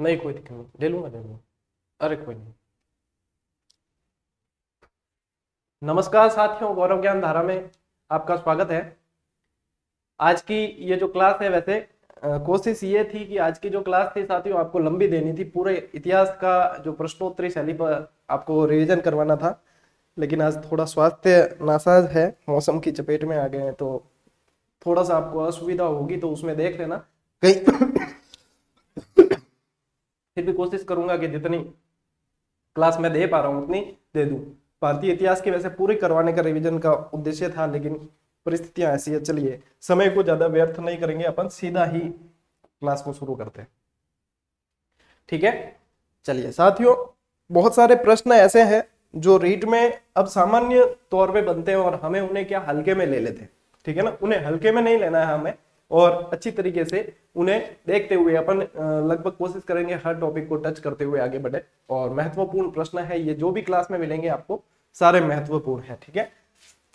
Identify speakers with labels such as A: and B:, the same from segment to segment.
A: नहीं कोई दिक्कत नहीं, ले लूंगा ले लूंगा। अरे कोई नहीं। नमस्कार साथियों, गौरव ज्ञान धारा में आपका स्वागत है। आज की ये जो क्लास है, वैसे कोशिश ये थी कि आज की जो क्लास थी साथियों आपको लंबी देनी थी, पूरे इतिहास का जो प्रश्नोत्तरी शैली पर आपको रिवीजन करवाना था। लेकिन आज थोड़ा स्वास्थ्य नासाज है, मौसम की चपेट में आ गए हैं, तो थोड़ा सा आपको असुविधा होगी, तो उसमें देख लेना कहीं। फिर भी कोशिश करूंगा कि जितनी क्लास में दे पा रहा हूँ उतनी दे दूं। भारतीय इतिहास की वैसे पूरी करवाने का रिवीजन का उद्देश्य था, लेकिन परिस्थितियां ऐसी है। चलिए, समय को ज्यादा व्यर्थ नहीं करेंगे, अपन सीधा ही क्लास को शुरू करते हैं। ठीक है, चलिए साथियों, बहुत सारे प्रश्न ऐसे हैं जो रीट में अब सामान्य तौर पे बनते हैं और हमें उन्हें क्या हल्के में ले लेते हैं। ठीक है ना, उन्हें हल्के में नहीं लेना है हमें, और अच्छी तरीके से उन्हें देखते हुए अपन लगभग कोशिश करेंगे हर टॉपिक को टच करते हुए आगे बढ़े। और महत्वपूर्ण प्रश्न है ये, जो भी क्लास में मिलेंगे आपको सारे महत्वपूर्ण है। ठीक है,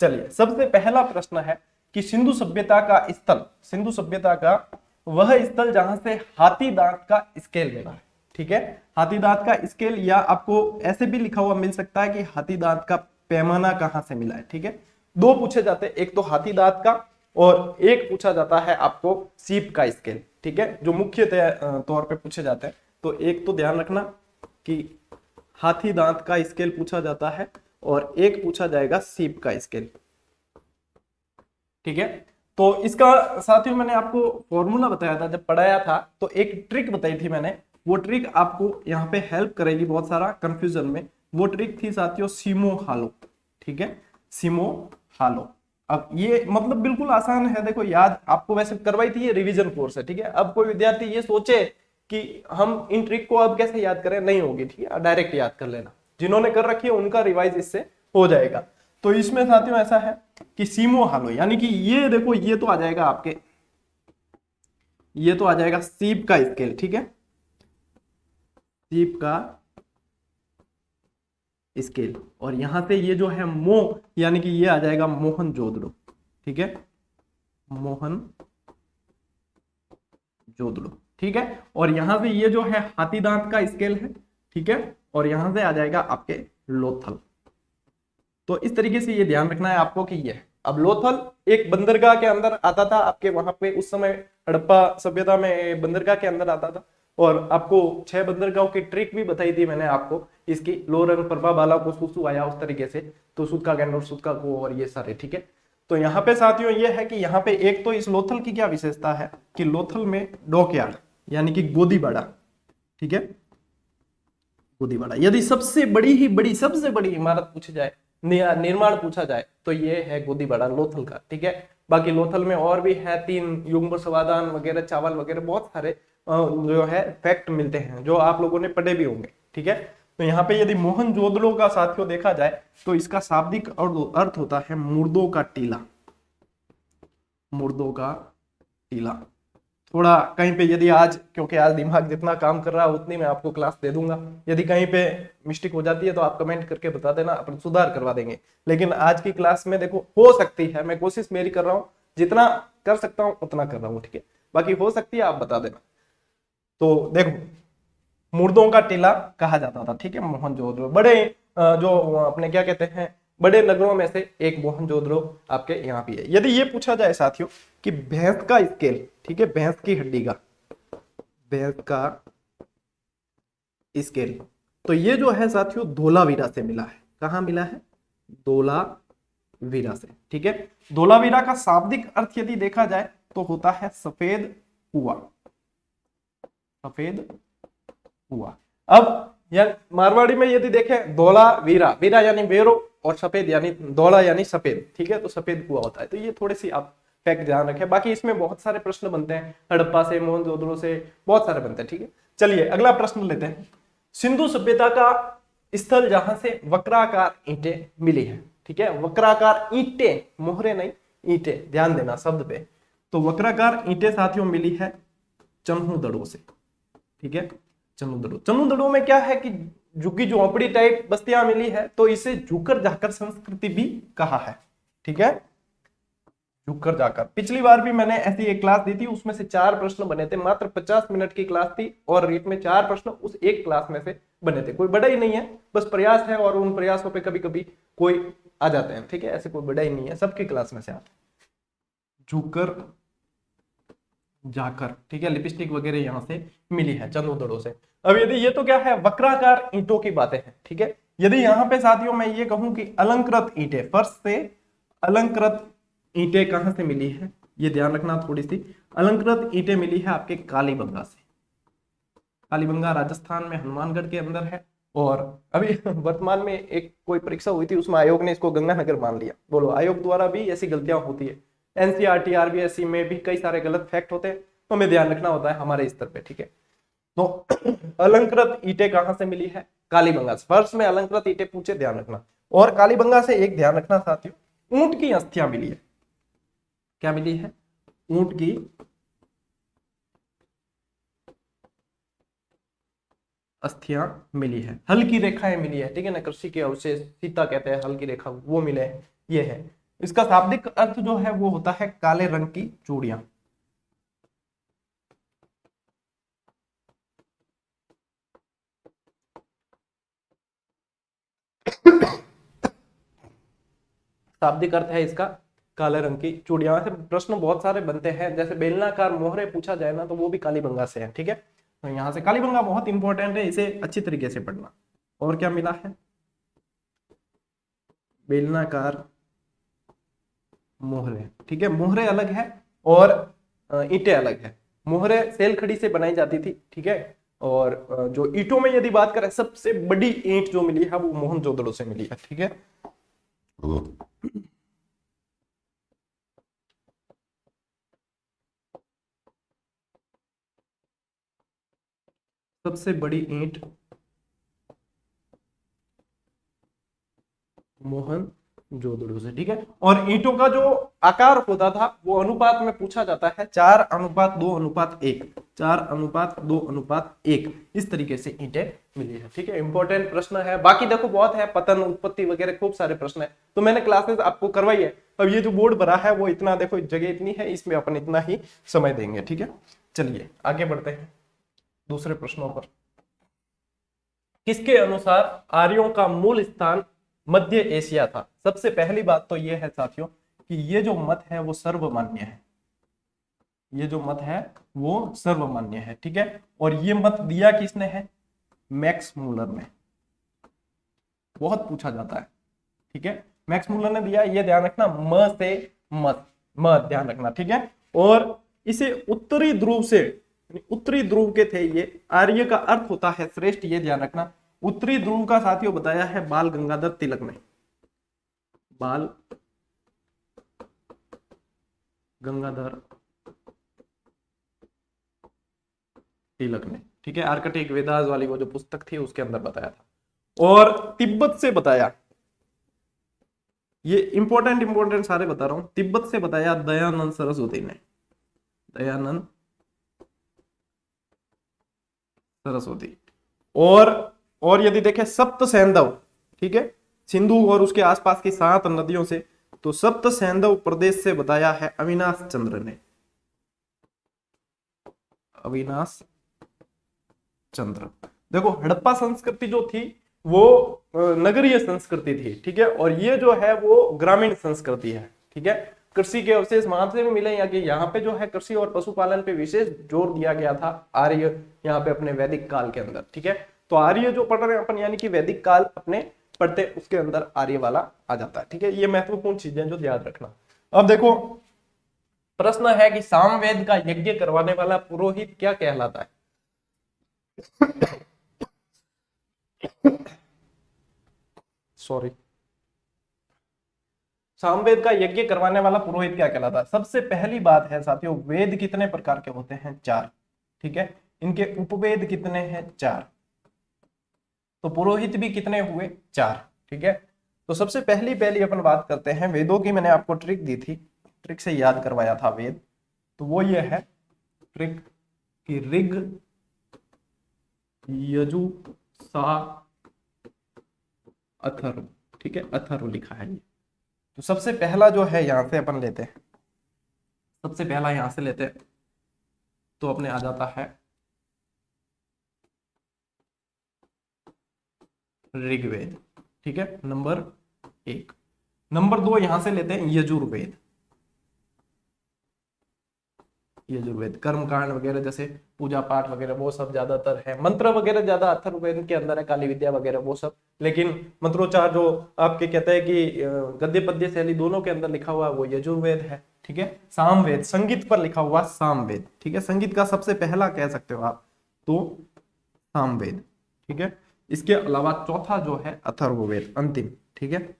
A: चलिए सबसे पहला प्रश्न है कि सिंधु सभ्यता का स्थल, सिंधु सभ्यता का वह स्थल जहां से हाथी दांत का स्केल मिला है। ठीक है, हाथी दांत का स्केल, या आपको ऐसे भी लिखा हुआ मिल सकता है कि हाथी दांत का पैमाना कहां से मिला है। ठीक है, दो पूछे जाते हैं, एक तो हाथी दांत का और एक पूछा जाता है आपको सीप का स्केल। ठीक है, जो मुख्य तौर पे पूछे जाते हैं, तो एक तो ध्यान रखना कि हाथी दांत का स्केल पूछा जाता है और एक पूछा जाएगा सीप का स्केल। ठीक है, तो इसका साथियों मैंने आपको फॉर्मूला बताया था जब पढ़ाया था, तो एक ट्रिक बताई थी मैंने, वो ट्रिक आपको यहाँ पे हेल्प करेगी बहुत सारा कंफ्यूजन में। वो ट्रिक थी साथियों सीमो हालो। ठीक है, सीमो हालो। अब ये मतलब बिल्कुल आसान है, देखो याद आपको वैसे करवाई थी, ये रिवीजन कोर्स है। ठीक है, अब कोई विद्यार्थी ये सोचे कि हम इन ट्रिक को अब कैसे याद करें, नहीं होगी। ठीक है, डायरेक्ट याद कर लेना, जिन्होंने कर रखी है उनका रिवाइज इससे हो जाएगा। तो इसमें साथियों ऐसा है कि सीमो हालो, यानी कि ये देखो, ये तो आ जाएगा आपके, ये तो आ जाएगा सीप का स्केल। ठीक है, सीप का स्केल, और यहां से ये जो है मो, यानी कि ये आ जाएगा मोहनजोदड़ो। ठीक है, मोहनजोदड़ो। ठीक है, और यहां से ये जो है हाथी दांत का स्केल है। ठीक है, और यहां से आ जाएगा आपके लोथल। तो इस तरीके से ये ध्यान रखना है आपको कि ये, अब लोथल एक बंदरगाह के अंदर आता था आपके वहां पे, उस समय हड़प्पा सभ्यता में बंदरगाह के अंदर आता था। और आपको 6 बंदरगाहों की ट्रिक भी बताई थी मैंने आपको, इसकी लोरंग प्रभा बाला को सुसु आया उस तरीके से, तो सुदका गैंडोर सुदका को और ये सारे। ठीक है, तो यहाँ पे साथियों ये है कि यहाँ पे एक तो इस लोथल की क्या विशेषता है कि लोथल में डॉकयार्ड यानी कि गोदीबाड़ा। ठीक है, गोदीबाड़ा, यदि सबसे बड़ी सबसे बड़ी इमारत पूछी जाए, निर्माण पूछा जाए, तो ये है गोदीबाड़ा लोथल का। ठीक है, बाकी लोथल में और भी है 3 युग्म समाधान वगैरह, चावल वगैरह, बहुत सारे जो है फैक्ट मिलते हैं जो आप लोगों ने पढ़े भी होंगे। ठीक है, तो यहाँ पे यदि मोहनजोदड़ो का साथियों देखा जाए तो इसका शाब्दिक अर्थ होता है मुर्दों का टीला। मुर्दों का टीला। थोड़ा कहीं पे यदि आज, क्योंकि आज दिमाग जितना काम कर रहा है उतनी मैं आपको क्लास दे दूंगा, यदि कहीं पे मिस्टेक हो जाती है तो आप कमेंट करके बता देना, अपन सुधार करवा देंगे। लेकिन आज की क्लास में देखो हो सकती है, मैं कोशिश मेरी कर रहा हूँ, जितना कर सकता हूँ उतना कर रहा हूँ। ठीक है, बाकी हो सकती है आप बता देना। तो देखो, मुर्दों का टीला कहा जाता था। ठीक है, मोहनजोदड़ो बड़े जो अपने क्या कहते हैं बड़े नगरों में से एक मोहनजोदड़ो आपके यहाँ भी है। यदि ये पूछा जाए साथियों कि भैंस का स्केल, ठीक है, भैंस की हड्डी का, भैंस का स्केल, तो ये जो है साथियों धोलावीरा से मिला है। कहाँ मिला है? धोलावीरा से। ठीक है, धोलावीरा का शाब्दिक अर्थ यदि देखा जाए तो होता है सफेद कुआं। सफेद कुआं। अब मारवाड़ी में यदि देखें, धोला वीरा, वीरा यानी वेरो और सफेद यानी धोला यानी सफेद। ठीक है, तो सफेद कुआं होता है। तो ये थोड़ी सी आप फैक्ट ध्यान रखें, बाकी इसमें बहुत सारे प्रश्न बनते हैं, हड़प्पा से, मोहनजोदड़ो से, बहुत सारे बनते हैं। ठीक है, चलिए अगला प्रश्न लेते हैं। सिंधु सभ्यता का स्थल जहां से वक्राकार ईंटें मिली है। ठीक है, वक्राकार ईंटें, मोहरे नहीं, ईंटें, ध्यान देना शब्द पे। तो वक्राकार ईंटें साथियों मिली है चन्हुदड़ो से। ठीक है, चन्हुदड़ो। चन्हुदड़ो में क्या है कि झुग्गी झोंपड़ी टाइप बस्तियां मिली है, तो इसे झुकर झाकर संस्कृति भी कहा है। ठीक है, झुककर जाकर। पिछली बार भी मैंने ऐसी एक क्लास दी थी, उसमें से 4 प्रश्न बने थे, मात्र 50 मिनट की क्लास थी और रीट में 4 प्रश्न उस एक क्लास में से बने थे। कोई बड़ा ही नहीं है, बस प्रयास है और उन प्रयासों पे कभी कभी कोई आ जाते हैं, ठीक है, ऐसे कोई बड़ा ही नहीं है, सबकी क्लास में से आते हैं। झुककर जाकर, ठीक है, लिपस्टिक वगैरह यहाँ से मिली है चंद उदड़ों से। अब यदि ये तो क्या है, वक्राकार ईंटों की बातें हैं, ठीक है। यदि यहाँ पे साथियों मैं ये कहूं कि अलंकृत ईंटें, फर्श से अलंकृत ईंटें कहां से मिली है, ये ध्यान रखना थोड़ी सी। अलंकृत ईंटें मिली है आपके कालीबंगा से। कालीबंगा राजस्थान में हनुमानगढ़ के अंदर है। और अभी वर्तमान में एक कोई परीक्षा हुई थी, उसमें आयोग ने इसको गंगानगर मान लिया। बोलो, आयोग द्वारा भी ऐसी गलतियां होती है, एनसीईआरटी आरबीएसई में भी कई सारे गलत फैक्ट होते हैं, तो हमें ध्यान रखना होता है हमारे स्तर पे, ठीक है। तो अलंकृत ईंटें कहां से मिली है, कालीबंगा से। फर्श में अलंकृत ईंटें पूछे, ध्यान रखना। और कालीबंगा से एक ध्यान रखना साथियों, ऊंट की अस्थियां मिली है। क्या मिली है, ऊंट की अस्थियां मिली है। हल्की रेखाएं मिली है, ठीक है ना, कृषि के अवशेष, सीता कहते हैं, हल्की रेखा वो मिले हैं, ये है। इसका शाब्दिक अर्थ जो है वो होता है काले रंग की चूड़ियां। शाब्दिक अर्थ है इसका काले रंग की चूड़ियां। से प्रश्न बहुत सारे बनते हैं, जैसे बेलनाकार मोहरे पूछा जाए ना, तो वो भी कालीबंगा से है, ठीक है। तो यहाँ से कालीबंगा बहुत इंपॉर्टेंट है, इसे अच्छी तरीके से पढ़ना। और क्या मिला है, बेलनाकार मोहरे, ठीक है। मोहरे अलग है और ईंटें अलग है। मोहरे सेलखड़ी से बनाई जाती थी, ठीक है। और जो ईंटों में यदि बात करें, सबसे बड़ी ईंट जो मिली है वो मोहनजोदड़ो से मिली है, ठीक है। सबसे बड़ी ईंट मोहनजोदड़ो से, ठीक है। और ईंटों का जो आकार होता था वो अनुपात में पूछा जाता है, 4:2:1, 4:2:1, इस तरीके से ईंटें मिली है, ठीक है। इंपॉर्टेंट प्रश्न है। बाकी देखो बहुत है, पतन, उत्पत्ति वगैरह खूब सारे प्रश्न है, तो मैंने क्लासेस आपको करवाई है। अब ये जो बोर्ड भरा है वो इतना, देखो जगह इतनी है, इसमें अपन इतना ही समय देंगे, ठीक है। चलिए आगे बढ़ते हैं दूसरे प्रश्नों पर। किसके अनुसार आर्यों का मूल स्थान मध्य एशिया था। सबसे पहली बात तो यह है साथियों कि ये जो मत है वो सर्वमान्य है, ये जो मत है वो सर्वमान्य है, ठीक है। और ये मत दिया किसने है, मैक्स मूलर ने। बहुत पूछा जाता है, ठीक है, मैक्स मूलर ने दिया, ये ध्यान रखना, म से मत, म ध्यान रखना, ठीक है। और इसे उत्तरी ध्रुव से, उत्तरी ध्रुव के थे ये। आर्य का अर्थ होता है श्रेष्ठ, ये ध्यान रखना। उत्तरी ध्रुव का साथियों बताया है बाल गंगाधर तिलक ने, बाल गंगाधर तिलक ने, ठीक है। आर्कटिक वेदास वाली वो जो पुस्तक थी उसके अंदर बताया था। और तिब्बत से बताया, ये इंपॉर्टेंट सारे बता रहा हूं, तिब्बत से बताया दयानंद सरस्वती ने, दयानंद सरस्वती। और यदि देखें सप्त सैंधव, ठीक है, सिंधु और उसके आसपास की 7 नदियों से, तो सप्त सैंधव प्रदेश से बताया है अविनाश चंद्र ने, अविनाश चंद्र। देखो हड़प्पा संस्कृति जो थी वो नगरीय संस्कृति थी, ठीक है। और ये जो है वो ग्रामीण संस्कृति है, ठीक है। कृषि के अवशेष वहां से भी मिले, यहाँ पे जो है कृषि और पशुपालन पे विशेष जोर दिया गया था आर्य यहाँ पे अपने वैदिक काल के अंदर, ठीक है। तो आर्य जो पढ़ रहे हैं अपन, यानी कि वैदिक काल अपने पढ़ते, उसके अंदर आर्य वाला आ जाता है, ठीक है। ये महत्वपूर्ण चीजें जो याद रखना। अब देखो प्रश्न है कि सामवेद का यज्ञ करवाने वाला पुरोहित क्या कहलाता है। सॉरी, सामवेद का यज्ञ करवाने वाला पुरोहित क्या कहलाता है। सबसे पहली बात है साथियों, वेद कितने प्रकार के होते हैं, 4, ठीक है। इनके उपवेद कितने हैं, 4। तो पुरोहित भी कितने हुए, 4, ठीक है। तो सबसे पहली अपन बात करते हैं वेदों की। मैंने आपको ट्रिक दी थी, ट्रिक से याद करवाया था वेद, तो वो ये है ट्रिक कि ऋग, यजु, सा, अथर्व, ठीक है, अथर्व लिखा है ये। तो सबसे पहला जो है यहां से अपन लेते हैं सबसे पहला यहां से लेते हैं तो अपने आ जाता है ऋग्वेद, ठीक है, नंबर 1। नंबर 2 यहां से लेते हैं यजुर्वेद। यजुर्वेद कर्मकांड वगैरह जैसे पूजा पाठ वगैरह वो सब ज्यादातर है, मंत्र वगैरह ज्यादा अथर्ववेद के अंदर है, काली विद्या वगैरह वो सब। लेकिन मंत्रोच्चार जो आपके कहते हैं कि गद्य पद्य शैली दोनों के अंदर लिखा हुआ वो यजुर्वेद है, ठीक है। सामवेद संगीत पर लिखा हुआ सामवेद, ठीक है, संगीत का सबसे पहला कह सकते हो आप तो सामवेद, ठीक है। इसके अलावा चौथा जो है अथर्ववेद, अंतिम, ठीक है,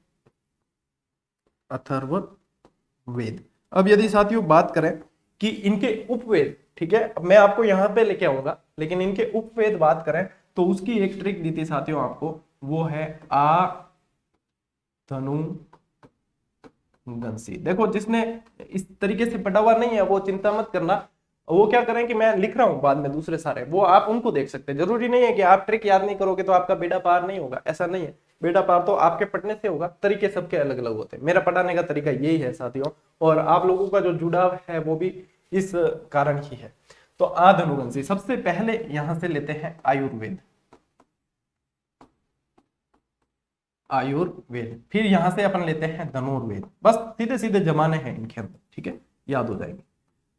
A: अथर्ववेद। अब यदि साथियों बात करें कि इनके उपवेद, ठीक है, अब मैं आपको यहां पे लेके आऊंगा, लेकिन इनके उपवेद बात करें तो उसकी एक ट्रिक दी थी साथियों आपको, वो है आ धनु गंसी। देखो जिसने इस तरीके से पढ़ा हुआ नहीं है वो चिंता मत करना, वो क्या करें कि मैं लिख रहा हूं बाद में दूसरे सारे, वो आप उनको देख सकते हैं। जरूरी नहीं है कि आप ट्रिक याद नहीं करोगे तो आपका बेड़ा पार नहीं होगा, ऐसा नहीं है। बेड़ा पार तो आपके पढ़ने से होगा, तरीके सबके अलग अलग होते हैं। मेरा पढ़ाने का तरीका यही है साथियों, और आप लोगों का जो जुड़ाव है वो भी इस कारण ही है। तो आधनुवंशी सबसे पहले यहां से लेते हैं आयुर्वेद, आयुर्वेद। फिर यहां से अपन लेते हैं धनुर्वेद, बस सीधे सीधे जमाने हैं इनके अंदर, ठीक है, याद हो जाएंगे,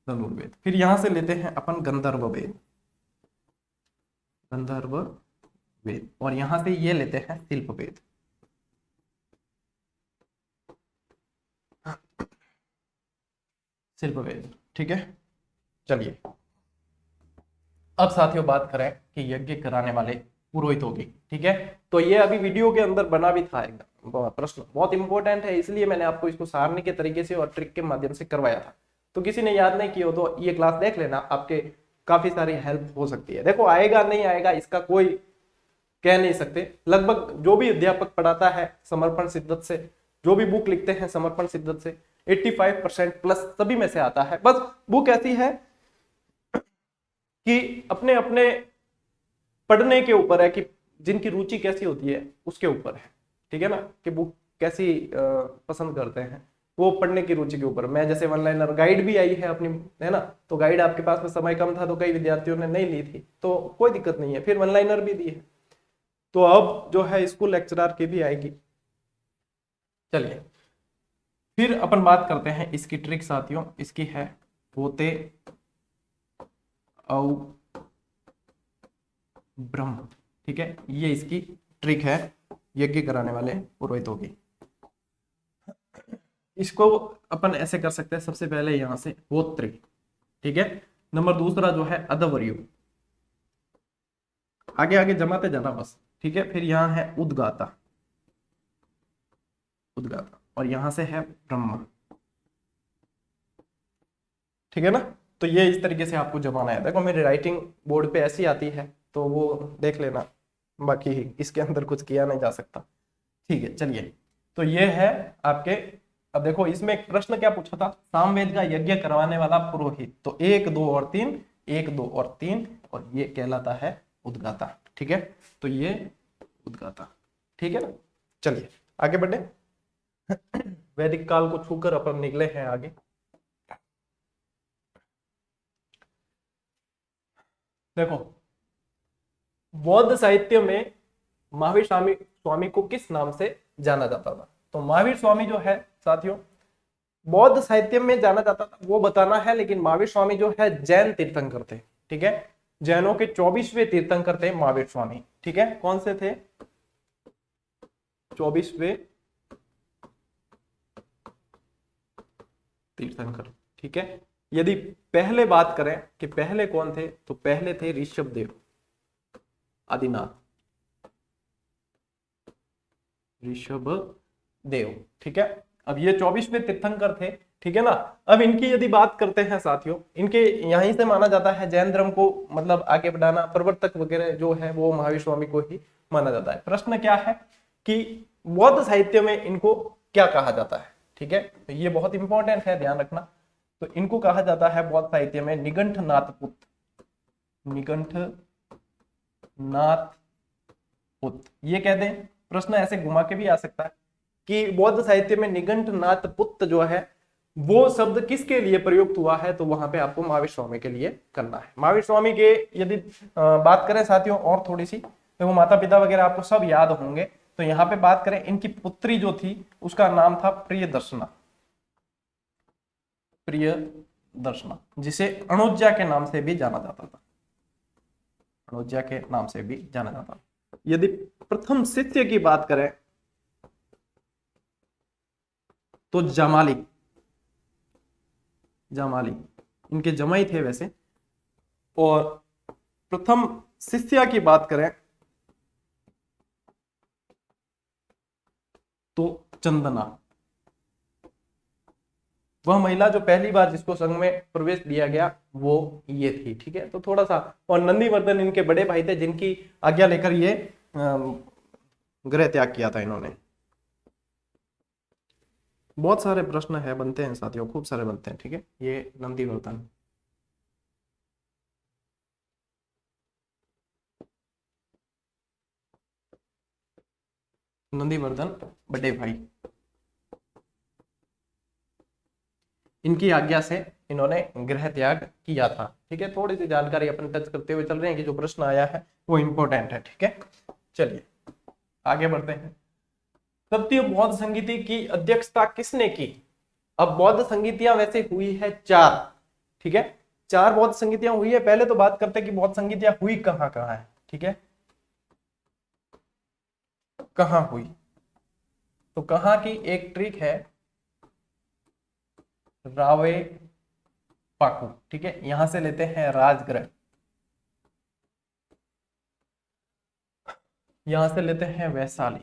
A: धनुर्वेद। फिर यहां से लेते हैं अपन गंधर्व वेद, गंधर्व वेद, और यहां से ये लेते हैं शिल्प वेद, शिल्प वेद, ठीक है। चलिए अब साथियों बात करें कि यज्ञ कराने वाले पुरोहितों की, ठीक है। तो ये अभी वीडियो के अंदर बना भी था एकदम प्रश्न, बहुत इंपॉर्टेंट है, इसलिए मैंने आपको इसको सारणी के तरीके से और ट्रिक के माध्यम से करवाया था। तो किसी ने याद नहीं किया हो तो ये क्लास देख लेना, आपके काफी सारी हेल्प हो सकती है। देखो आएगा नहीं आएगा इसका कोई कह नहीं सकते, लगभग जो भी अध्यापक पढ़ाता है समर्पण शिद्दत से, जो भी बुक लिखते हैं समर्पण शिद्दत से, 85% प्लस सभी में से आता है। बस बुक ऐसी है कि अपने अपने पढ़ने के ऊपर है कि जिनकी रुचि कैसी होती है उसके ऊपर है, ठीक है ना, कि बुक कैसी पसंद करते हैं, वो पढ़ने की रुचि के ऊपर। मैं जैसे वन लाइनर गाइड भी आई है अपनी, है ना, तो गाइड आपके पास में समय कम था तो कई विद्यार्थियों ने नहीं ली थी, तो कोई दिक्कत नहीं है, फिर वन लाइनर भी दी है। तो अब जो है स्कूल लेक्चरर की भी आएगी। चलिए फिर अपन बात करते हैं इसकी ट्रिक साथियों, इसकी है होते औ ब्रह्म, ठीक है, ये इसकी ट्रिक है यज्ञ कराने वाले पुरोहितों की। इसको अपन ऐसे कर सकते हैं, सबसे पहले यहां से होत्री, ठीक है, नंबर दूसरा जो है अधवर्यु, आगे आगे जमाते जाना बस, ठीक है। फिर यहां है उद्गाता, उद्गाता, और यहां से है ब्रह्मा, ठीक है ना। तो ये इस तरीके से आपको जमाना है। देखो मेरी राइटिंग बोर्ड पे ऐसी आती है तो वो देख लेना, बाकी इसके अंदर कुछ किया नहीं जा सकता, ठीक है। चलिए तो ये है आपके, अब देखो इसमें एक प्रश्न क्या पूछा था, सामवेद का यज्ञ करवाने वाला पुरोहित, तो 1 2 और 3, 1 2 और 3, और ये कहलाता है उद्गाता, ठीक है। तो ये उद्गाता, ठीक है ना। चलिए आगे बढ़े। वैदिक काल को छूकर अपन निकले हैं आगे। देखो बौद्ध साहित्य में महावीर स्वामी को किस नाम से जाना जाता था, तो महावीर स्वामी जो है साथियों बौद्ध साहित्य में जाना जाता था वो बताना है, लेकिन महावीर स्वामी जो है जैन तीर्थंकर थे, ठीक है, जैनों के 24वें तीर्थंकर थे महावीर स्वामी, ठीक है। कौन से थे, 24वें तीर्थंकर, ठीक है। यदि पहले बात करें कि पहले कौन थे, तो पहले थे ऋषभ देव आदिनाथ, ऋषभ देव, ठीक है। अब ये 24वें तीर्थंकर थे, ठीक है ना। अब इनकी यदि बात करते हैं साथियों, इनके यहीं से माना जाता है जैन धर्म को मतलब आगे बढ़ाना, प्रवर्तक वगैरह जो है वो महावीर स्वामी को ही माना जाता है। प्रश्न क्या है कि बौद्ध साहित्य में इनको क्या कहा जाता है, ठीक है, तो ये बहुत इंपॉर्टेंट है, ध्यान रखना। तो इनको कहा जाता है बौद्ध साहित्य में निगंठनाथ पुत्र, निगंठनाथ पुत्र, ये कह दें, प्रश्न ऐसे घुमा के भी आ सकता है कि बौद्ध साहित्य में निगंठनाथ पुत्र जो है वो शब्द किसके लिए प्रयुक्त हुआ है, तो वहां पे आपको महावीर स्वामी के लिए करना है। महावीर स्वामी के यदि बात करें साथियों और थोड़ी सी, तो माता पिता वगैरह आपको सब याद होंगे। तो यहाँ पे बात करें, इनकी पुत्री जो थी उसका नाम था प्रियदर्शना, प्रियदर्शना, जिसे अणुजा के नाम से भी जाना जाता था, अणुजा के नाम से भी जाना जाता था। यदि प्रथम शिष्य की बात करें तो जमाली, जमाली इनके जमाई थे वैसे। और प्रथम शिष्या की बात करें तो चंदना, वह महिला जो पहली बार जिसको संघ में प्रवेश दिया गया वो ये थी। ठीक है, तो थोड़ा सा। और नंदीवर्धन इनके बड़े भाई थे, जिनकी आज्ञा लेकर ये गृह त्याग किया था इन्होंने। बहुत सारे प्रश्न है बनते हैं साथियों, खूब सारे बनते हैं। ठीक है, ये नंदीवर्धन, नंदीवर्धन बड़े भाई, इनकी आज्ञा से इन्होंने गृह त्याग किया था। ठीक है, थोड़ी सी जानकारी अपन टच करते हुए चल रहे हैं कि जो प्रश्न आया है वो इंपॉर्टेंट है। ठीक है, चलिए आगे बढ़ते हैं। तृतीय बौद्ध संगीति की अध्यक्षता किसने की? अब बौद्ध संगीतियां वैसे हुई है 4। ठीक है, 4 बौद्ध संगीतियां हुई है। पहले तो बात करते हैं कि बौद्ध संगीतियां हुई कहां कहां है। ठीक है, कहां हुई, तो कहां की एक ट्रिक है रावे पाकू। ठीक है, यहां से लेते हैं राजगृह, यहां से लेते हैं वैशाली,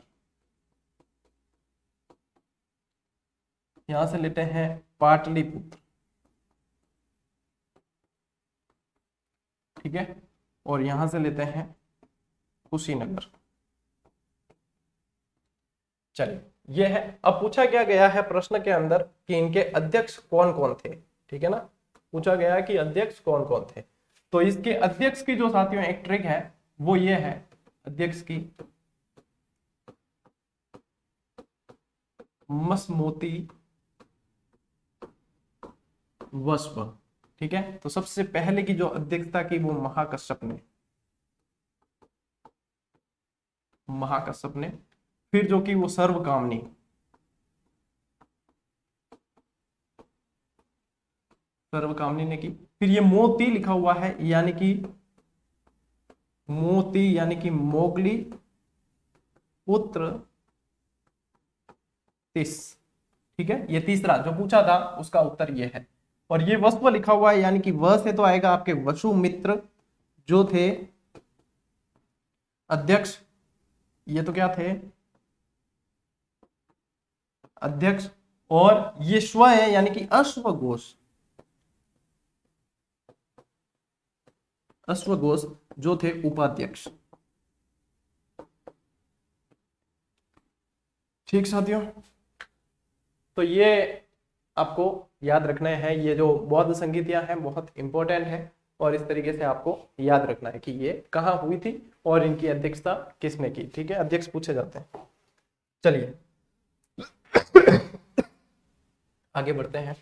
A: यहां से लेते हैं पाटलिपुत्र। ठीक है, और यहां से लेते हैं कुशीनगर। चलिए, ये है। अब पूछा क्या गया है प्रश्न के अंदर कि इनके अध्यक्ष कौन कौन थे। ठीक है ना, पूछा गया है कि अध्यक्ष कौन कौन थे। तो इसके अध्यक्ष की जो साथियों एक ट्रिक है वो ये है, अध्यक्ष की मसमोती वस्व। ठीक है, तो सबसे पहले की जो अध्यक्षता की वो महाकश्यप ने, महाकश्यप ने। फिर जो कि वो सर्वकामनी, सर्वकामनी ने की। फिर ये मोती लिखा हुआ है, यानी कि मोती यानी कि मोगली पुत्र तिस। ठीक है, ये तीसरा जो पूछा था उसका उत्तर ये है। और ये वस्व लिखा हुआ है, यानी कि व से तो आएगा आपके वसुमित्र जो थे अध्यक्ष। ये तो क्या थे, अध्यक्ष। और ये स्व है, यानी कि अश्वघोष, अश्वघोष जो थे उपाध्यक्ष। ठीक साथियों, तो ये आपको याद रखना है। ये जो बौद्ध संगीतियां हैं बहुत इंपॉर्टेंट है, और इस तरीके से आपको याद रखना है कि ये कहाँ हुई थी और इनकी अध्यक्षता किसने की। ठीक है, अध्यक्ष पूछे जाते हैं। चलिए आगे बढ़ते हैं।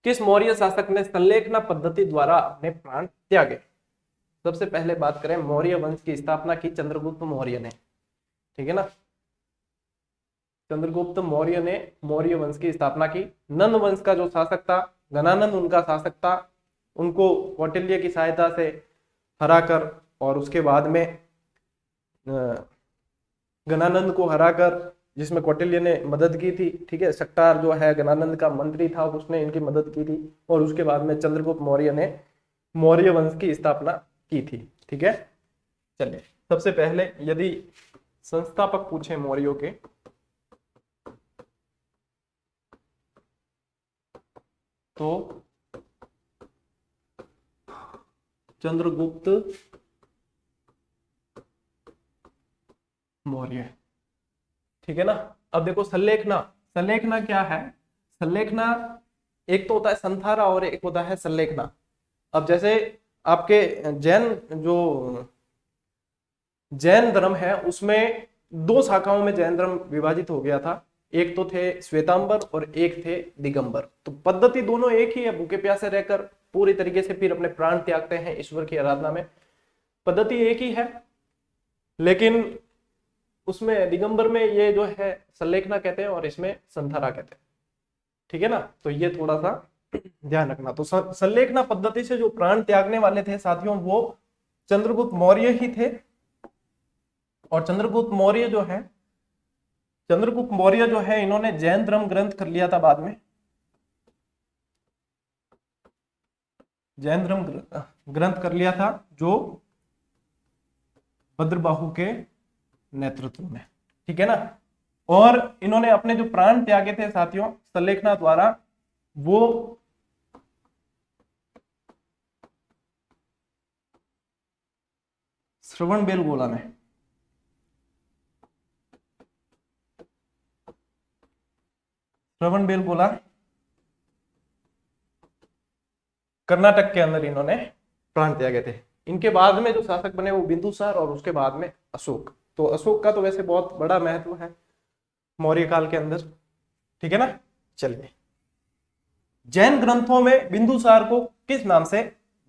A: किस मौर्य शासक ने संलेखना पद्धति द्वारा अपने प्राण त्यागे? सबसे पहले बात करें, मौर्य वंश की स्थापना की चंद्रगुप्त मौर्य ने। ठीक है ना, चंद्रगुप्त मौर्य ने मौर्य वंश की स्थापना की। नंद वंश का जो शासक था, गणानंद उनका शासक था, उनको कौटिल्य की सहायता से हराकर, और उसके बाद में गणानंद को हराकर, जिसमें कौटिल्य ने मदद की थी। ठीक है, सक्टार जो है गणानंद का मंत्री था, उसने इनकी मदद की थी। और उसके बाद में चंद्रगुप्त मौर्य ने मौर्य वंश की स्थापना की थी। ठीक है, चलिए सबसे पहले यदि संस्थापक पूछे मौर्यों के, तो चंद्रगुप्त मौर्य। ठीक है ना। अब देखो संलेखना, संलेखना क्या है? संलेखना एक तो होता है संथारा और एक होता है संलेखना। अब जैसे आपके जैन जो जैन धर्म है उसमें 2 शाखाओं में जैन धर्म विभाजित हो गया था। एक तो थे श्वेतांबर और एक थे दिगंबर। तो पद्धति दोनों एक ही है, भूखे प्यासे रहकर पूरी तरीके से फिर अपने प्राण त्यागते हैं ईश्वर की आराधना में, पद्धति एक ही है। लेकिन उसमें दिगंबर में ये जो है संलेखना कहते हैं और इसमें संथारा कहते हैं, ठीक है ना। तो ये थोड़ा सा ध्यान रखना। तो संलेखना पद्धति से जो प्राण त्यागने वाले थे साथियों वो चंद्रगुप्त मौर्य ही थे। और चंद्रगुप्त मौर्य जो है इन्होंने जैन धर्म ग्रंथ कर लिया था बाद में, जैन धर्म ग्रंथ कर लिया था जो भद्रबाहु के नेतृत्व में, ठीक है ना। और इन्होंने अपने जो प्राण त्यागे थे साथियों संलेखना द्वारा वो श्रवणबेलगोला में, श्रवणबेलगोला कर्नाटक के अंदर इन्होंने प्राण त्यागे थे। इनके बाद में जो शासक बने वो बिंदुसार और उसके बाद में अशोक। तो अशोक का तो वैसे बहुत बड़ा महत्व है मौर्य काल के अंदर, ठीक है ना। चलिए, जैन ग्रंथों में बिंदुसार को किस नाम से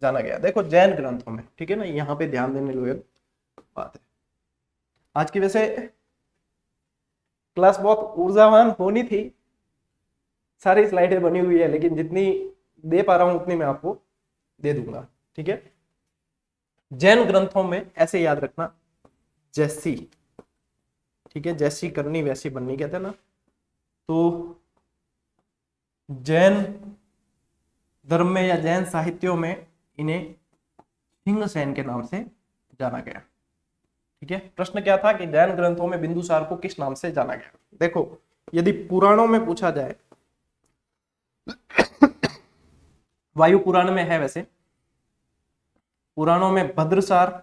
A: जाना गया? देखो जैन ग्रंथों में, ठीक है ना, यहाँ पे ध्यान देने योग्य बात है। आज की वैसे क्लास बहुत ऊर्जावान होनी थी, सारी स्लाइडें बनी हुई है, लेकिन जितनी दे पा रहा हूं उतनी मैं आपको दे दूंगा, ठीक है। जैन ग्रंथों में ऐसे याद रखना, जैसी, ठीक है, जैसी करनी वैसी बननी कहते हैं ना। तो जैन धर्म में या जैन साहित्यों में इन्हें सिंहसेन के नाम से जाना गया, ठीक है। प्रश्न क्या था कि जैन ग्रंथों में बिंदुसार को किस नाम से जाना गया? देखो यदि पुराणों में पूछा जाए, वायु पुराण में है, वैसे पुराणों में भद्रसार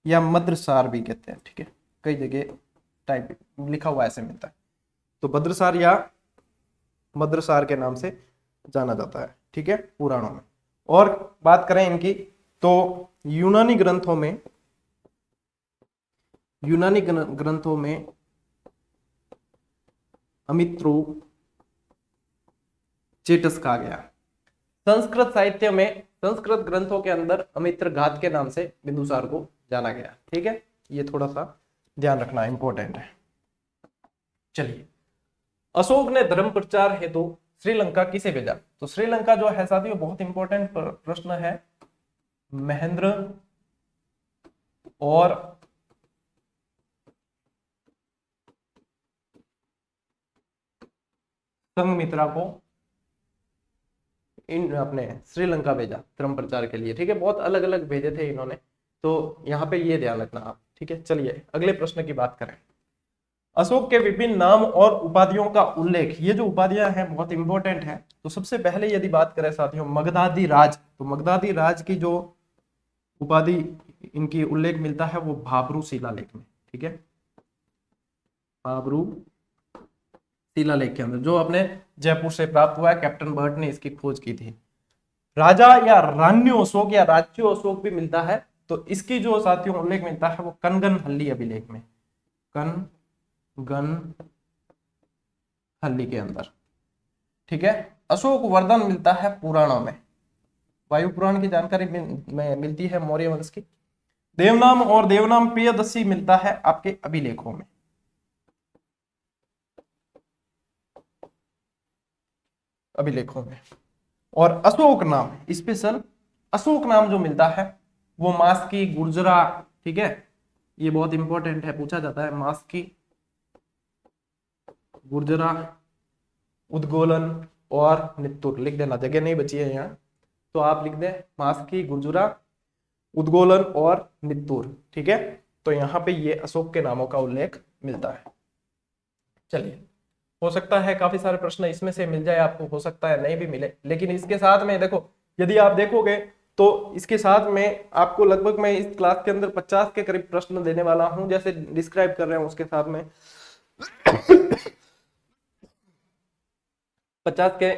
A: या मद्रसार भी कहते हैं, ठीक है, कई जगह टाइप लिखा हुआ ऐसे मिलता है। तो भद्रसार या मद्रसार के नाम से जाना जाता है, ठीक है, पुराणों में। और बात करें इनकी तो यूनानी ग्रंथों में अमित्रो चेटस कहा गया। संस्कृत साहित्य में, संस्कृत ग्रंथों के अंदर अमित्र घात के नाम से बिंदुसार को जाना गया, ठीक है। ये थोड़ा सा ध्यान रखना इंपॉर्टेंट है। चलिए, अशोक ने धर्म प्रचार हेतु तो श्रीलंका किसे भेजा? तो श्रीलंका जो है साथियों बहुत इंपॉर्टेंट प्रश्न है। महेंद्र और संघमित्रा को इन अपने श्रीलंका भेजा धर्म प्रचार के लिए, ठीक है। बहुत अलग अलग भेजे थे इन्होंने, तो यहाँ पे ये ध्यान रखना आप, ठीक है। चलिए अगले प्रश्न की बात करें। अशोक के विभिन्न नाम और उपाधियों का उल्लेख, ये जो उपाधियां हैं बहुत इंपॉर्टेंट है। तो सबसे पहले यदि बात करें साथियों मगधाधि राज, तो मगधाधि राज की जो उपाधि इनकी उल्लेख मिलता है वो भाबरू शिलालेख में, ठीक है, भाबरू शिलालेख के अंदर जो अपने जयपुर से प्राप्त हुआ है, कैप्टन बर्ट ने इसकी खोज की थी। राजा या रान्यो अशोक या राज्यो अशोक भी मिलता है, तो इसकी जो साथियों उल्लेख मिलता है वो कनगन हल्ली अभिलेख में, कनगन हल्ली के अंदर, ठीक है। अशोक वर्धन मिलता है पुराणों में, वायु पुराण की जानकारी मिलती है मौर्य वंश की। देवनाम और देवनाम प्रियदर्शी मिलता है आपके अभिलेखों में, अभिलेखों में। और अशोक नाम, स्पेशल अशोक नाम जो मिलता है वो मास्की, गुर्जरा, ठीक है, ये बहुत इंपॉर्टेंट है, पूछा जाता है। मास्की, गुर्जरा, उद्गोलन और नित्तुर लिख देना, जगह नहीं बची है यहाँ तो आप लिख दें मास्की, गुर्जरा, उद्गोलन और नित्तुर, ठीक है। तो यहाँ पे ये अशोक के नामों का उल्लेख मिलता है। चलिए, हो सकता है काफी सारे प्रश्न इसमें से मिल जाए आपको, हो सकता है नहीं भी मिले, लेकिन इसके साथ में देखो यदि आप देखोगे तो इसके साथ में आपको लगभग मैं इस क्लास के अंदर 50 के करीब प्रश्न देने वाला हूं, जैसे डिस्क्राइब कर रहे हैं उसके साथ में 50 के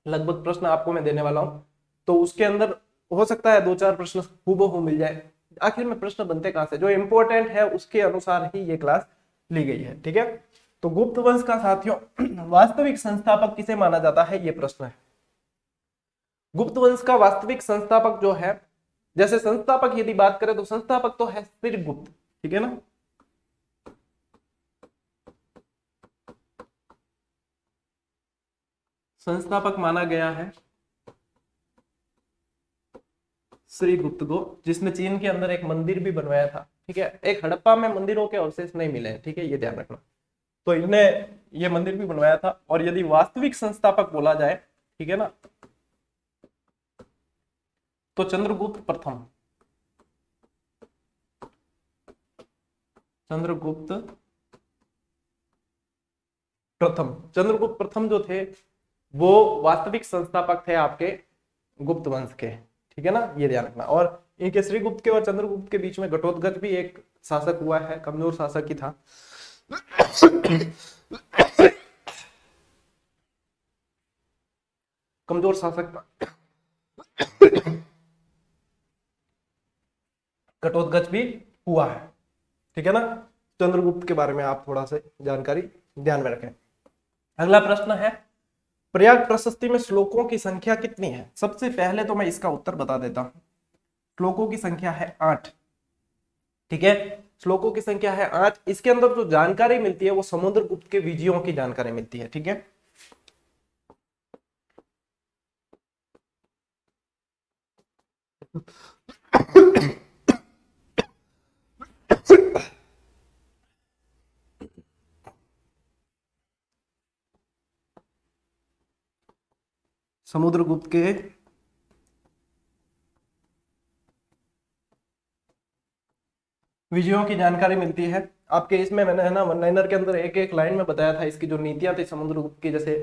A: लगभग प्रश्न आपको मैं देने वाला हूं। तो उसके अंदर हो सकता है 2-4 प्रश्न हूबहू मिल जाए। आखिर में प्रश्न बनते कहां से? जो इंपॉर्टेंट है उसके अनुसार ही ये क्लास ली गई है। ठीक है, तो गुप्त वंश का साथियों वास्तविक संस्थापक किसे माना जाता है, ये प्रश्न है। गुप्त वंश का वास्तविक संस्थापक जो है, जैसे संस्थापक यदि बात करें तो संस्थापक तो है सिर्फ गुप्त, ठीक है ना। संस्थापक माना गया है श्री गुप्त को, जिसने चीन के अंदर एक मंदिर भी बनवाया था। ठीक है, एक हड़प्पा में मंदिरों के अवशेष नहीं मिले हैं, ठीक है, ये ध्यान रखना। तो इन्होंने ये मंदिर भी बनवाया था। और यदि वास्तविक संस्थापक बोला जाए, ठीक है ना, तो चंद्रगुप्त प्रथम, चंद्रगुप्त प्रथम जो थे वो वास्तविक संस्थापक थे आपके गुप्त वंश के, ठीक है ना, ये ध्यान रखना। और इनके श्रीगुप्त के और चंद्रगुप्त के बीच में घटोत्कच भी एक शासक हुआ है, कमजोर शासक ही था। कमजोर शासक था, घटोत्कच भी हुआ है, ठीक है ना। चंद्रगुप्त के बारे में आप थोड़ा सा जानकारी ध्यान में रखें। अगला प्रश्न है, प्रयाग प्रशस्ति में श्लोकों की संख्या कितनी है। सबसे पहले तो मैं इसका उत्तर बता देता हूं। श्लोकों की संख्या है 8, ठीक है, श्लोकों की संख्या है 8। इसके अंदर जो जानकारी मिलती है वो समुद्रगुप्त के विजयों की जानकारी मिलती है, ठीक है। समुद्रगुप्त के विजयों की जानकारी मिलती है आपके इसमें। मैंने है ना वन लाइनर के अंदर एक एक लाइन में बताया था इसकी जो नीतियां थी समुद्रगुप्त की, जैसे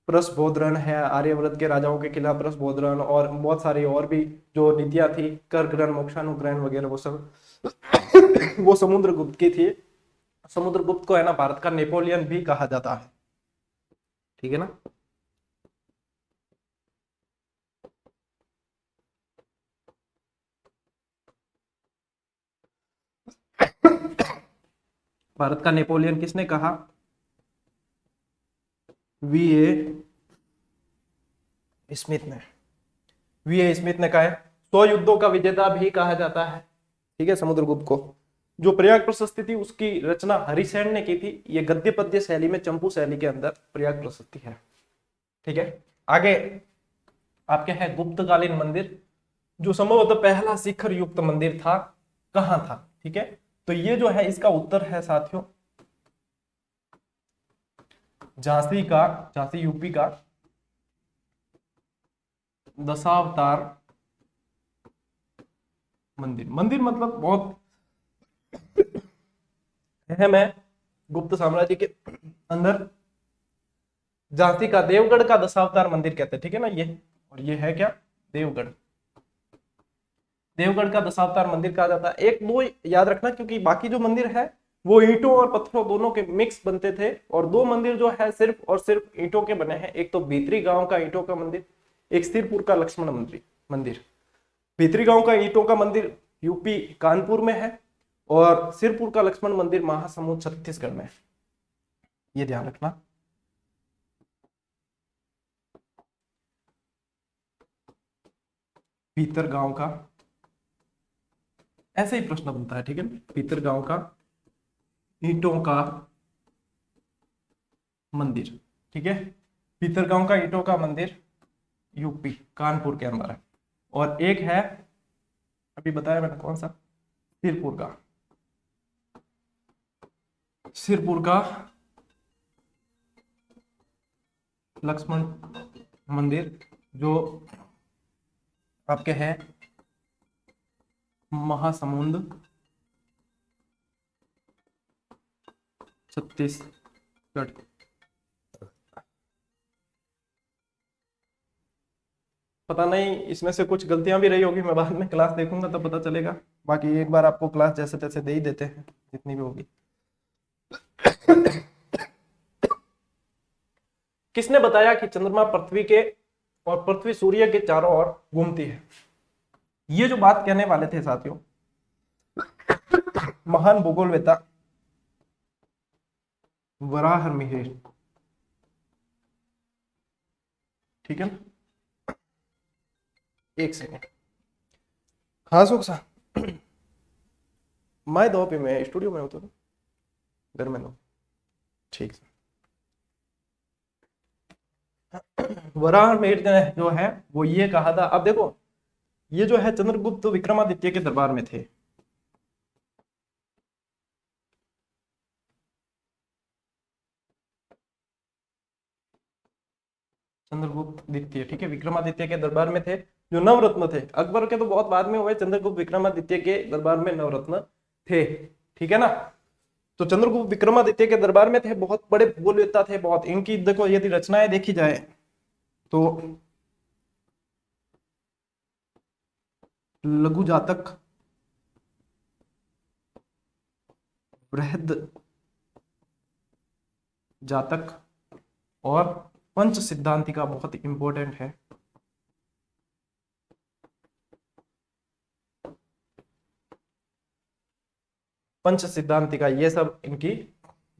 A: प्रस्बोधरण है, आर्यव्रत के राजाओं के खिलाफ प्रस्बोधरण, और बहुत सारी और भी जो नीतियां थी, कर ग्रहण, मोक्षानुग्रहण वगैरह, वो सब वो समुद्रगुप्त की थी। समुद्रगुप्त को है ना भारत का नेपोलियन भी कहा जाता है, ठीक है ना। भारत का नेपोलियन किसने कहा, वी.ए. स्मिथ ने, वी.ए. स्मिथ ने कहा है। 100 युद्धों का विजेता भी कहा जाता है, ठीक है, समुद्रगुप्त को। जो प्रयाग प्रशस्ति थी उसकी रचना हरिसेन ने की थी। ये गद्य पद्य शैली में चंपू शैली के अंदर प्रयाग प्रशस्ति है, ठीक है। आगे आपके है गुप्तकालीन मंदिर, जो संभवतः पहला शिखर युक्त मंदिर था, कहां था, ठीक है। तो ये जो है इसका उत्तर है साथियों झांसी का, झांसी यूपी का दशावतार मंदिर। मंदिर मतलब बहुत अहम है गुप्त साम्राज्य के अंदर। झांसी का देवगढ़ का दशावतार मंदिर कहते हैं, ठीक है ना ये। और ये है क्या, देवगढ़, देवगढ़ का दशावतार मंदिर कहा जाता है। एक दो याद रखना, क्योंकि बाकी जो मंदिर है वो ईंटों और पत्थरों दोनों के मिक्स बनते थे, और दो मंदिर जो है सिर्फ और सिर्फ ईंटों के बने हैं। एक तो भीतरी गांव का ईंटों का मंदिर, एक सिरपुर का लक्ष्मण मंदिर। भीतरी गांव का ईंटों का मंदिर यूपी कानपुर में है, और सिरपुर का लक्ष्मण मंदिर महासमुंद छत्तीसगढ़ में है, ये ध्यान रखना। भीतर गांव का ऐसे ही प्रश्न बनता है, ठीक है। भीतर गांव का ईंटों का मंदिर, ठीक है। भीतर गांव का ईंटों का मंदिर यूपी कानपुर के अंदर है। और एक है अभी बताया मैंने कौन सा, सिरपुर का लक्ष्मण मंदिर, जो आपके है महासमुंद छत्तीसगढ़। पता नहीं इसमें से कुछ गलतियां भी रही होगी, मैं बाद में क्लास देखूंगा तो पता चलेगा। बाकी एक बार आपको क्लास जैसे तैसे दे ही देते हैं जितनी भी होगी। किसने बताया कि चंद्रमा पृथ्वी के और पृथ्वी सूर्य के चारों ओर घूमती है। ये जो बात कहने वाले थे साथियों महान भूगोलवेता वराह मिहिर, ठीक है ना। एक सेकेंड। हाँ सुख सा, मैं दो पे मैं स्टूडियो में हूँ तो घर में दो, ठीक है। वराह मिहिर ने जो है वो ये कहा था, अब देखो ये जो है चंद्रगुप्त विक्रमादित्य के दरबार में थे। चंद्रगुप्त द्वितीय, ठीक है, विक्रमादित्य के दरबार में थे, जो नवरत्न थे। अकबर के तो बहुत बाद में हुए, चंद्रगुप्त विक्रमादित्य के दरबार में नवरत्न थे, ठीक है ना। तो चंद्रगुप्त विक्रमादित्य के दरबार में थे, बहुत बड़े भूगोलवेत्ता थे, बहुत इनकी देखो यदि रचनाएं देखी जाए तो लघु जातक, बृहद जातक और पंच सिद्धांतिका बहुत इंपॉर्टेंट है। पंच सिद्धांतिका ये सब इनकी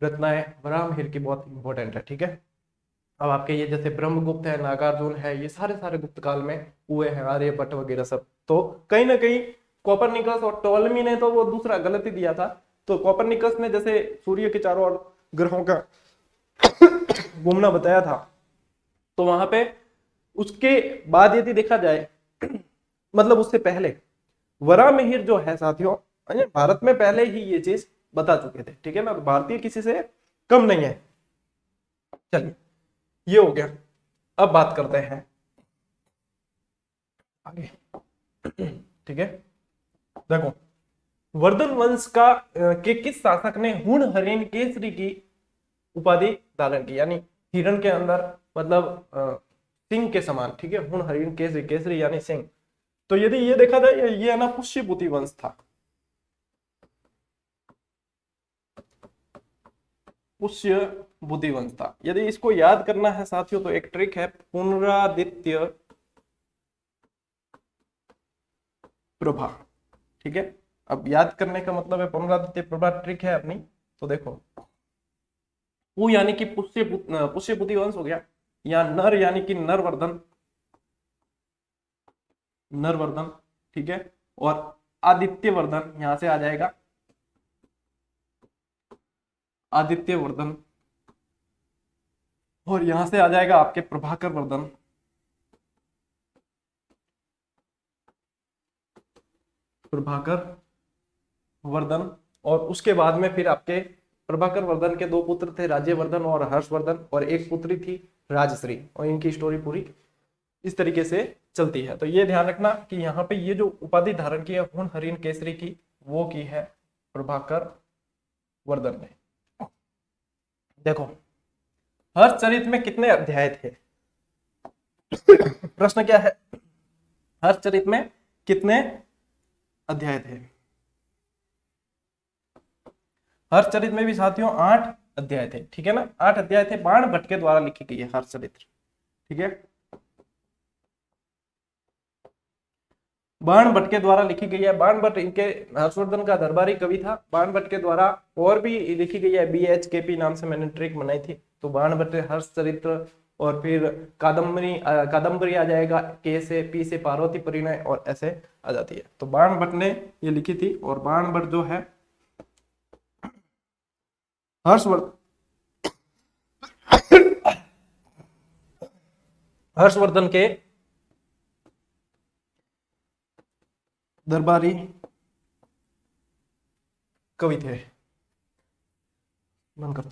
A: रचनाएं वराहमिहिर की बहुत इंपॉर्टेंट है, ठीक है। अब आपके ये जैसे ब्रह्मगुप्त है, नागार्जुन है, ये सारे सारे गुप्त काल में हुए हैं, आर्यभट्ट वगैरह सब। तो कहीं ना कहीं कोपरनिकस और टोलेमी ने तो वो दूसरा गलत ही दिया था। तो कोपरनिकस ने जैसे सूर्य के चारों ओर ग्रहों का घूमना बताया था, तो वहां पे उसके बाद यदि देखा जाए मतलब उससे पहले वराहमिहिर जो है साथियों, भारत में पहले ही ये चीज बता चुके थे, ठीक है ना। तो भारतीय किसी से कम नहीं है। चलिए ये हो गया। अब बात करते हैं आगे, ठीक है। देखो वर्धन वंश का के किस शासक ने हुण हरिण केसरी की उपाधि धारण की, यानी हिरण के अंदर मतलब सिंह के समान, ठीक है, हुण हरिण केसरी, केसरी यानी सिंह। तो यदि ये देखा जाए ये है ना पुष्यभूति वंश था, पुष्यभूति वंश था। यदि इसको याद करना है साथियों तो एक ट्रिक है, पुनरादित्य प्रभा, ठीक है। अब याद करने का मतलब है पुनरादित्य प्रभा ट्रिक है अपनी। तो देखो पु यानी कि पुष्यभूति वंश हो गया, या नर यानी कि नरवर्धन, नरवर्धन, ठीक है। और आदित्य वर्धन यहां से आ जाएगा, आदित्य वर्धन। और यहां से आ जाएगा आपके प्रभाकर वर्धन, प्रभाकर वर्धन। और उसके बाद में फिर आपके प्रभाकर वर्धन के दो पुत्र थे, राज्यवर्धन और हर्षवर्धन, और एक पुत्री थी राजश्री। और इनकी स्टोरी पूरी इस तरीके से चलती है। तो ये ध्यान रखना कि यहाँ पे ये जो उपाधि धारण की है हुण हरिण केसरी की, वो की है प्रभाकर वर्धन ने। देखो हर्षचरित में कितने अध्याय थे, प्रश्न क्या है, हर्षचरित में कितने अध्याय थे। हर्षचरित में भी साथियों 8 अध्याय थे, ठीक है ना, 8 अध्याय थे। बाण भट्ट के द्वारा लिखी गई है हर्षचरित्र, ठीक है। बाण भट्ट के द्वारा लिखी गई है। बाण भट्ट इनके हर्षवर्धन का दरबारी कवि था। बाण भट्ट के द्वारा और भी लिखी गई है, BHKP नाम से मैंने ट्रिक बनाई थी। तो बाण भट्ट हर्षचरित्र, और फिर कादम्बरी आ जाएगा, K से, P से पार्वती परिणय, और ऐसे आ जाती है। तो बाण भट्ट ने ये लिखी थी। और बाण भट्ट जो है हर्षवर्धन के दरबारी कवि थे। बंद करो।